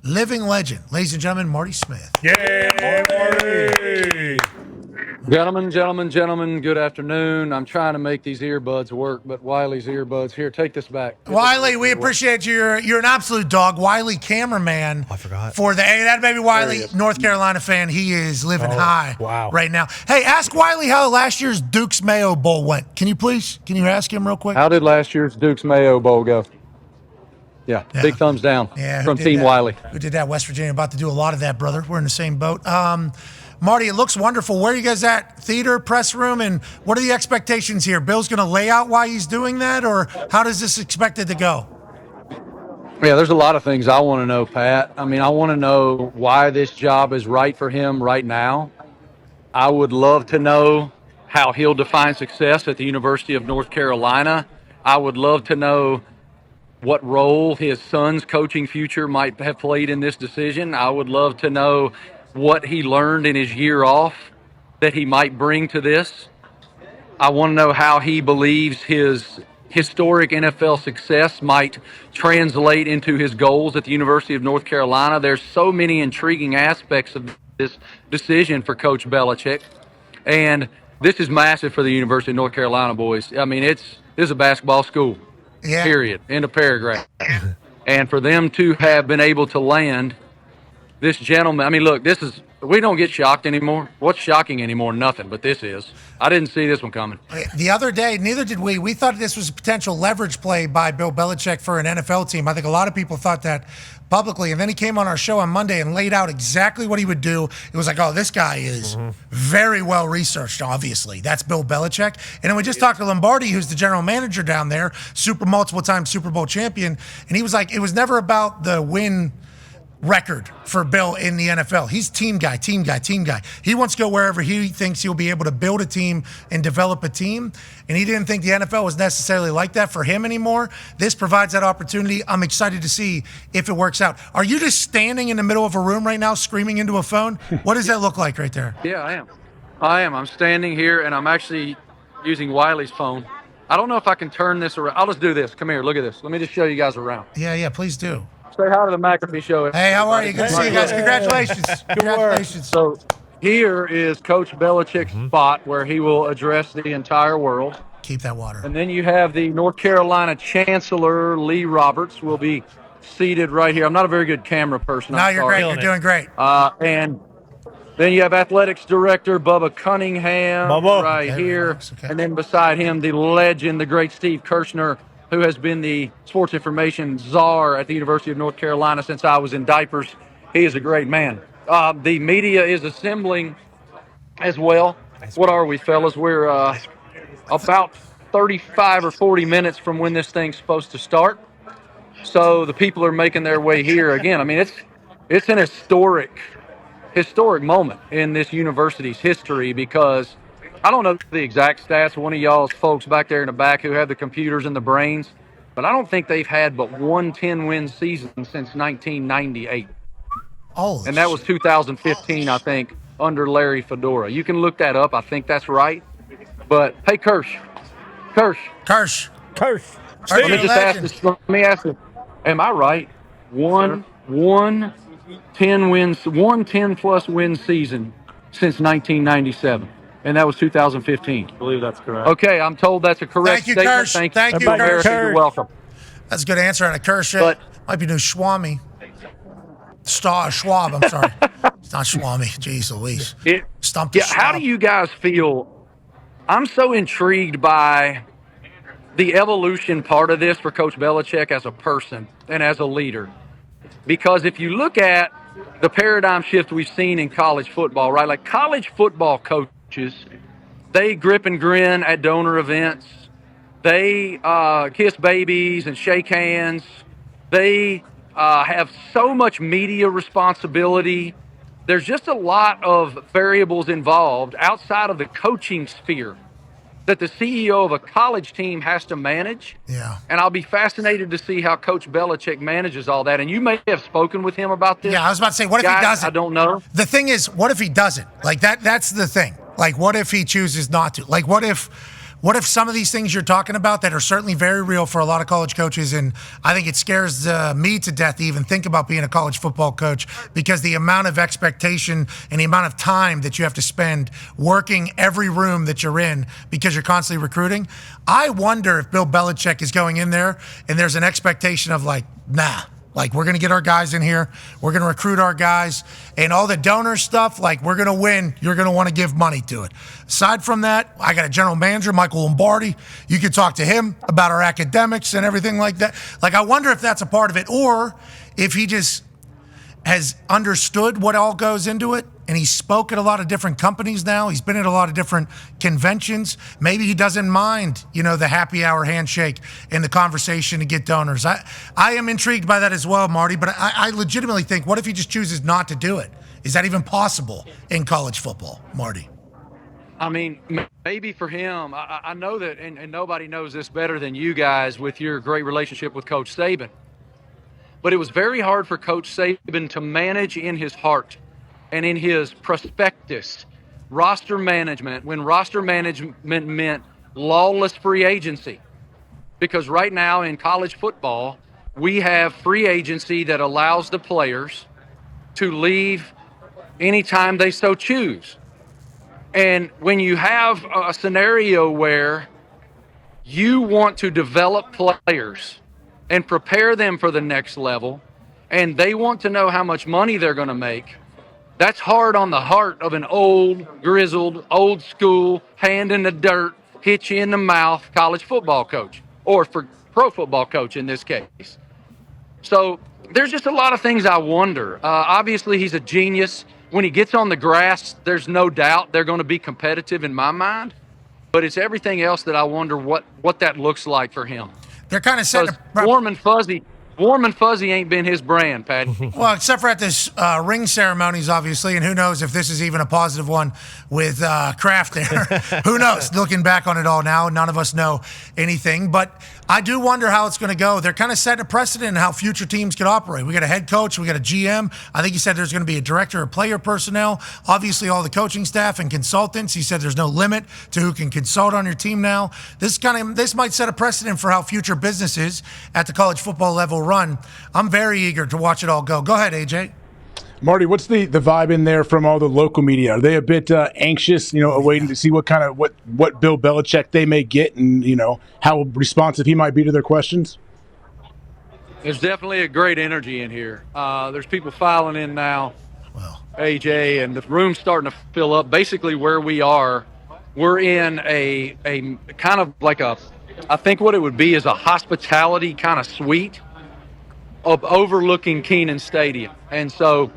living legend. Ladies and gentlemen, Marty Smith. Yay, Marty! Gentlemen, good afternoon. I'm trying to make these earbuds work, but Wiley's earbuds. Here, take this back. Wiley, we appreciate you. You're an absolute dog. Wiley, cameraman. I forgot. For the that baby Wiley, North Carolina fan. He is living high right now. Hey, ask Wiley how last year's Duke's Mayo Bowl went. Can you ask him real quick? How did last year's Duke's Mayo Bowl go? Yeah, big thumbs down from Team Wiley. Who did that? West Virginia. About to do a lot of that, brother. We're in the same boat. Marty, it looks wonderful. Where are you guys at? Theater, press room, and what are the expectations here? Bill's going to lay out why he's doing that, or how does this expected to go? Yeah, there's a lot of things I want to know, Pat. I mean, I want to know why this job is right for him right now. I would love to know how he'll define success at the University of North Carolina. I would love to know what role his son's coaching future might have played in this decision. I would love to know what he learned in his year off that he might bring to this. I want to know how he believes his historic NFL success might translate into his goals at the University of North Carolina. There's so many intriguing aspects of this decision for Coach Belichick, and this is massive for the University of North Carolina, boys. I mean, this is a basketball school, period, end of paragraph. And for them to have been able to land this gentleman, I mean, look, we don't get shocked anymore. What's shocking anymore? Nothing, but this is. I didn't see this one coming. The other day, neither did we. We thought this was a potential leverage play by Bill Belichick for an NFL team. I think a lot of people thought that publicly. And then he came on our show on Monday and laid out exactly what he would do. It was like, oh, this guy is very well researched, obviously. That's Bill Belichick. And then we just talked to Lombardi, who's the general manager down there, multiple time Super Bowl champion. And he was like, it was never about the win record for Bill in the NFL. He's team guy. He wants to go wherever he thinks he'll be able to build a team and develop a team. And he didn't think the NFL was necessarily like that for him anymore. This provides that opportunity. I'm excited to see if it works out. Are you just standing in the middle of a room right now screaming into a phone? What does that look like right there? Yeah, I am. I'm standing here and I'm actually using Wiley's phone. I don't know if I can turn this around. I'll just do this. Come here, look at this. Let me just show you guys around. Yeah, please do. Say hi to the McAfee Show. Hey, how are you? Good to see you guys. Congratulations. Congratulations. So here is Coach Belichick's spot where he will address the entire world. Keep that water. And then you have the North Carolina Chancellor, Lee Roberts, will be seated right here. I'm not a very good camera person. No, you're great. You're doing great. And then you have Athletics Director Bubba Cunningham right here. Okay. And then beside him, the legend, the great Steve Kirshner, who has been the sports information czar at the University of North Carolina since I was in diapers. He is a great man. The media is assembling as well. What are we, fellas? We're about 35 or 40 minutes from when this thing's supposed to start. So the people are making their way here. Again, I mean, it's an historic moment in this university's history because I don't know the exact stats. One of y'all's folks back there in the back who have the computers and the brains, but I don't think they've had but one 10-win season since 1998. And that was 2015, I think, under Larry Fedora. You can look that up. I think that's right. But, hey, Kirsch. Let me just ask this. Let me ask you, am I right? One 10-plus win season since 1997. And that was 2015. I believe that's correct. Okay, I'm told that's a correct statement. Kirsch. Thank you, Kirsch. You're welcome. That's a good answer on a Kirsch. Might be new Schwami. Schwab, I'm sorry. It's not Schwami. Jeez Louise. How do you guys feel? I'm so intrigued by the evolution part of this for Coach Belichick as a person and as a leader. Because if you look at the paradigm shift we've seen in college football, right? Like college football coaches, they grip and grin at donor events. They kiss babies and shake hands. They have so much media responsibility. There's just a lot of variables involved outside of the coaching sphere that the CEO of a college team has to manage. Yeah. And I'll be fascinated to see how Coach Belichick manages all that. And you may have spoken with him about this. Yeah, I was about to say, what if he doesn't? I don't know. The thing is, what if he doesn't? Like that's the thing. Like, what if he chooses not to? Like, what if What if some of these things you're talking about that are certainly very real for a lot of college coaches, and I think it scares me to death to even think about being a college football coach, because the amount of expectation and the amount of time that you have to spend working every room that you're in because you're constantly recruiting. I wonder if Bill Belichick is going in there and there's an expectation of like, nah, like we're going to get our guys in here, we're going to recruit our guys, and all the donor stuff, like we're going to win, you're going to want to give money to it. Aside from that, I got a general manager, Michael Lombardi. You could talk to him about our academics and everything like that. Like I wonder if that's a part of it, or if he just has understood what all goes into it, and he's spoke at a lot of different companies now. He's been at a lot of different conventions. Maybe he doesn't mind, the happy hour handshake and the conversation to get donors. I am intrigued by that as well, Marty, but I legitimately think, what if he just chooses not to do it? Is that even possible in college football, Marty? I mean, maybe for him, I know that, and nobody knows this better than you guys with your great relationship with Coach Saban. But it was very hard for Coach Saban to manage in his heart and in his prospectus roster management, when roster management meant lawless free agency. Because right now in college football, we have free agency that allows the players to leave anytime they so choose. And when you have a scenario where you want to develop players and prepare them for the next level, and they want to know how much money they're going to make, that's hard on the heart of an old, grizzled, old school, hand in the dirt, hit you in the mouth college football coach, or for pro football coach in this case. So there's just a lot of things I wonder. Obviously, he's a genius. When he gets on the grass, there's no doubt they're going to be competitive in my mind. But it's everything else that I wonder what that looks like for him. They're kind of set. Warm and fuzzy ain't been his brand, Patty. Well, except for at this ring ceremonies, obviously, and who knows if this is even a positive one with Kraft there. Who knows? Looking back on it all now, none of us know anything. But I do wonder how it's going to go. They're kind of setting a precedent in how future teams can operate. We got a head coach, we got a GM. I think he said there's going to be a director of player personnel. Obviously, all the coaching staff and consultants. He said there's no limit to who can consult on your team now. This might set a precedent for how future businesses at the college football level run. I'm very eager to watch it all go. Go ahead, AJ. Marty, what's the vibe in there from all the local media? Are they a bit anxious, waiting to see what Bill Belichick they may get, and how responsive he might be to their questions? There's definitely a great energy in here. There's people filing in now, AJ, and the room's starting to fill up. Basically, where we are, we're in a kind of like I think what it would be is a hospitality kind of suite of overlooking Kenan Stadium, and so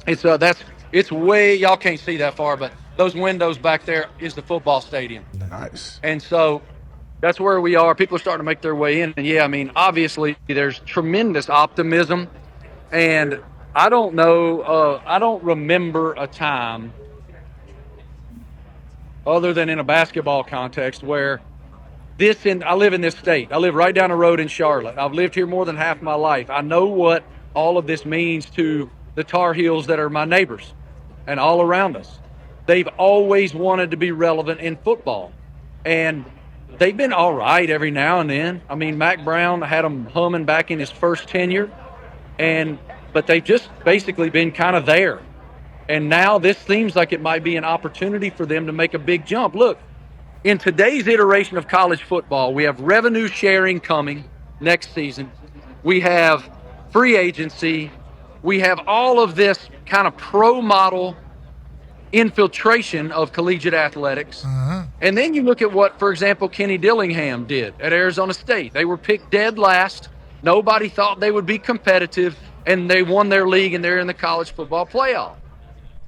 it's way, y'all can't see that far, but those windows back there is the football stadium. Nice. And so that's where we are. People are starting to make their way in, and yeah, I mean, obviously there's tremendous optimism, and I don't know, I don't remember a time other than in a basketball context where I live in this state. I live right down the road in Charlotte. I've lived here more than half my life. I know what all of this means to the Tar Heels that are my neighbors and all around us. They've always wanted to be relevant in football, and they've been all right every now and then. I mean, Mac Brown had them humming back in his first tenure, but they've just basically been kind of there. And now this seems like it might be an opportunity for them to make a big jump. Look, in today's iteration of college football, we have revenue sharing coming next season. We have free agency. We have all of this kind of pro model infiltration of collegiate athletics. And then you look at what, for example, Kenny Dillingham did at Arizona State. They were picked dead last. Nobody thought they would be competitive, and they won their league, and they're in the college football playoff.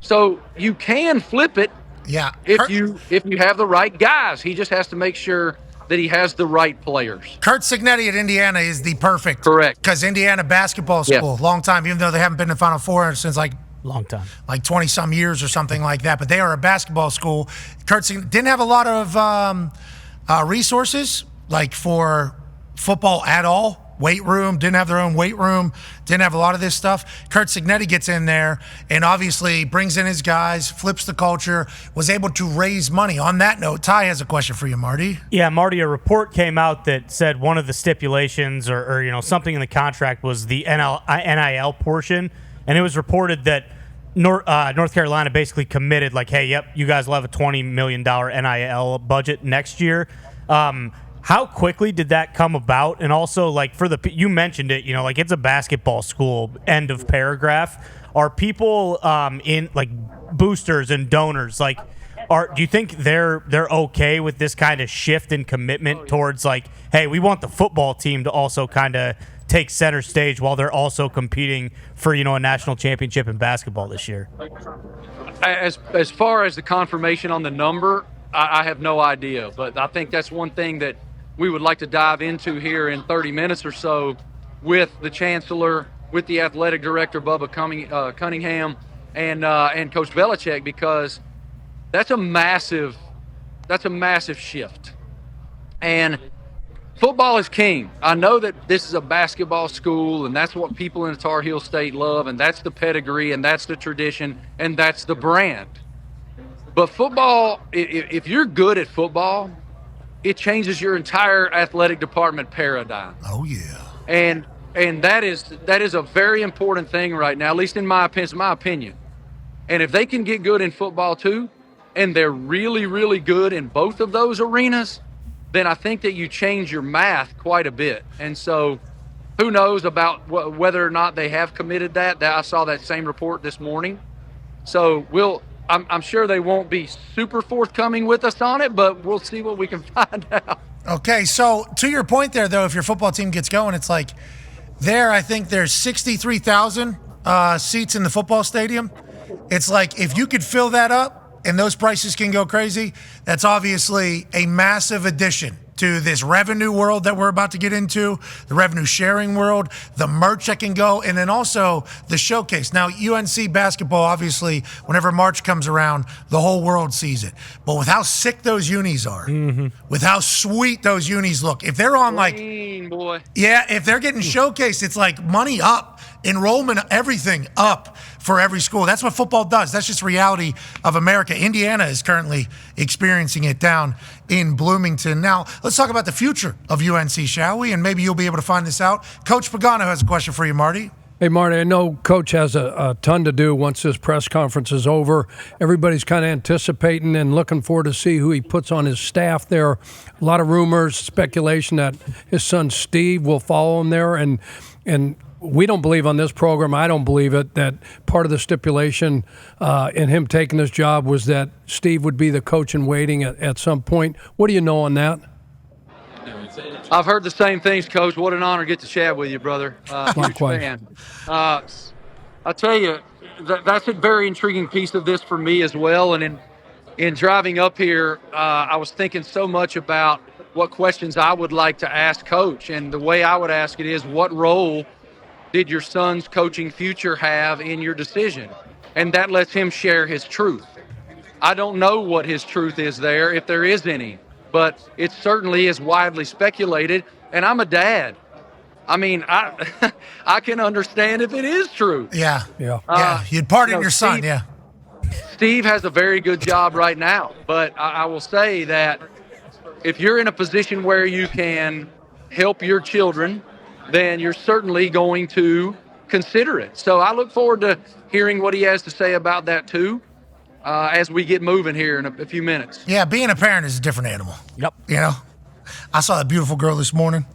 So you can flip it. Yeah. If you have the right guys. He just has to make sure that he has the right players. Curt Cignetti at Indiana is the perfect. Correct. Because Indiana basketball school, long time, even though they haven't been in the Final Four since long time, like 20-some years or something like that. But they are a basketball school. Curt Cignetti didn't have a lot of resources, like for football at all. weight room, didn't have their own weight room, didn't have a lot of this stuff. Kurt Cignetti gets in there and obviously brings in his guys, flips the culture, was able to raise money. On that note, Ty has a question for you, Marty. Yeah, Marty, a report came out that said one of the stipulations or something in the contract was the NIL portion, and it was reported that North Carolina basically committed, like, hey, yep, you guys will have a $20 million NIL budget next year. How quickly did that come about? And also, like, you mentioned it, like, it's a basketball school, end of paragraph. Are people in, like, boosters and donors, like, do you think they're okay with this kind of shift in commitment towards, like, hey, we want the football team to also kind of take center stage while they're also competing for, a national championship in basketball this year? As far as the confirmation on the number, I have no idea. But I think that's one thing that we would like to dive into here in 30 minutes or so with the chancellor, with the athletic director, Bubba Cunningham, and Coach Belichick, because that's a massive shift. And football is king. I know that this is a basketball school, and that's what people in Tar Heel State love, and that's the pedigree, and that's the tradition, and that's the brand. But football, if you're good at football, it changes your entire athletic department paradigm. Oh, yeah. And that is a very important thing right now, at least in my opinion. And if they can get good in football too, and they're really, really good in both of those arenas, then I think that you change your math quite a bit. And so who knows about whether or not they have committed that. I saw that same report this morning. So I'm sure they won't be super forthcoming with us on it, but we'll see what we can find out. Okay, so to your point there, though, if your football team gets going, it's like I think there's 63,000 seats in the football stadium. It's like if you could fill that up and those prices can go crazy, that's obviously a massive addition to this revenue world that we're about to get into, the revenue sharing world, the merch that can go, and then also the showcase. Now, UNC basketball, obviously, whenever March comes around, the whole world sees it. But with how sick those unis are, with how sweet those unis look, if they're on if they're getting showcased, it's like money up, enrollment, everything up for every school. That's what football does. That's just reality of America. Indiana is currently experiencing it down in Bloomington. Now, let's talk about the future of UNC, shall we? And maybe you'll be able to find this out. Coach Pagano has a question for you, Marty. Hey, Marty, I know Coach has a ton to do once this press conference is over. Everybody's kind of anticipating and looking forward to see who he puts on his staff there. A lot of rumors, speculation that his son Steve will follow him there. And we don't believe on this program, I don't believe it, that part of the stipulation in him taking this job was that Steve would be the coach in waiting at some point. What do you know on that? I've heard the same things, Coach. What an honor to get to chat with you, brother. Huge fan. I tell you, that's a very intriguing piece of this for me as well. And in driving up here, I was thinking so much about what questions I would like to ask Coach. And the way I would ask it is, what role did your son's coaching future have in your decision? And that lets him share his truth. I don't know what his truth is there, if there is any, but it certainly is widely speculated. And I'm a dad. I mean, I can understand if it is true. Yeah. You'd pardon your son, Steve, Steve has a very good job right now, but I will say that if you're in a position where you can help your children, then you're certainly going to consider it. So I look forward to hearing what he has to say about that too, as we get moving here in a few minutes. Yeah, being a parent is a different animal. Yep. I saw a beautiful girl this morning,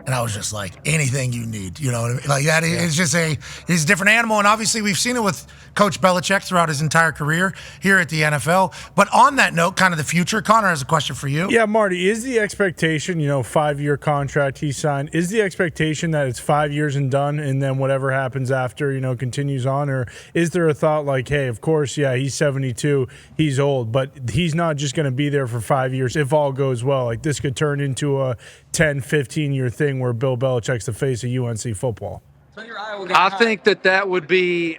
and I was just like, anything you need, you know what I mean? Like that is just it's a different animal, and obviously we've seen it with Coach Belichick throughout his entire career here at the NFL. But on that note, kind of the future, Connor has a question for you. Yeah, Marty, is the expectation, 5-year contract he signed, is the expectation that it's 5 years and done, and then whatever happens after, continues on? Or is there a thought like, hey, of course, yeah, he's 72, he's old, but he's not just going to be there for 5 years if all goes well? Like, this could turn into a 10, 15-year thing where Bill Belichick's the face of UNC football. I think that would be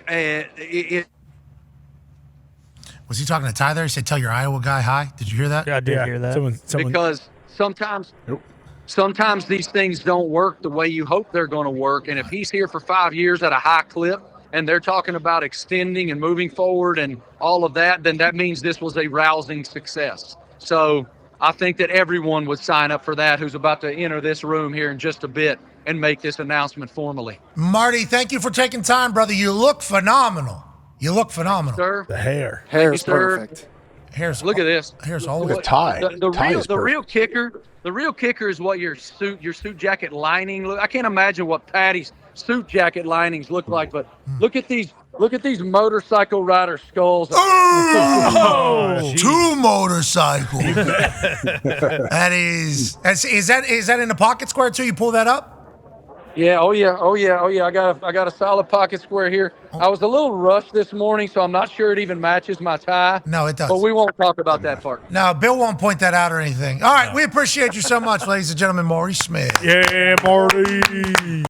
Was he talking to Ty there? He said, tell your Iowa guy hi. Did you hear that? Yeah, I did hear that. Someone, because sometimes sometimes these things don't work the way you hope they're going to work. And if he's here for 5 years at a high clip and they're talking about extending and moving forward and all of that, then that means this was a rousing success. So I think that everyone would sign up for that who's about to enter this room here in just a bit and make this announcement formally. Marty, thank you for taking time, brother. You look phenomenal. You look phenomenal. Sir, The hair. Hair's sir. perfect. Look at this. Here's all The tie. The real kicker is what your suit jacket lining look. I can't imagine what Patty's suit jacket linings look like, but look at these motorcycle rider skulls. Two motorcycles. Is that in the pocket square too? You pull that up? Yeah, oh yeah. I got a solid pocket square here. I was a little rushed this morning, so I'm not sure it even matches my tie. No, it does. But we won't talk about that part. No, Bill won't point that out or anything. All right, we appreciate you so much, ladies and gentlemen. Marty Smith. Yeah, Marty.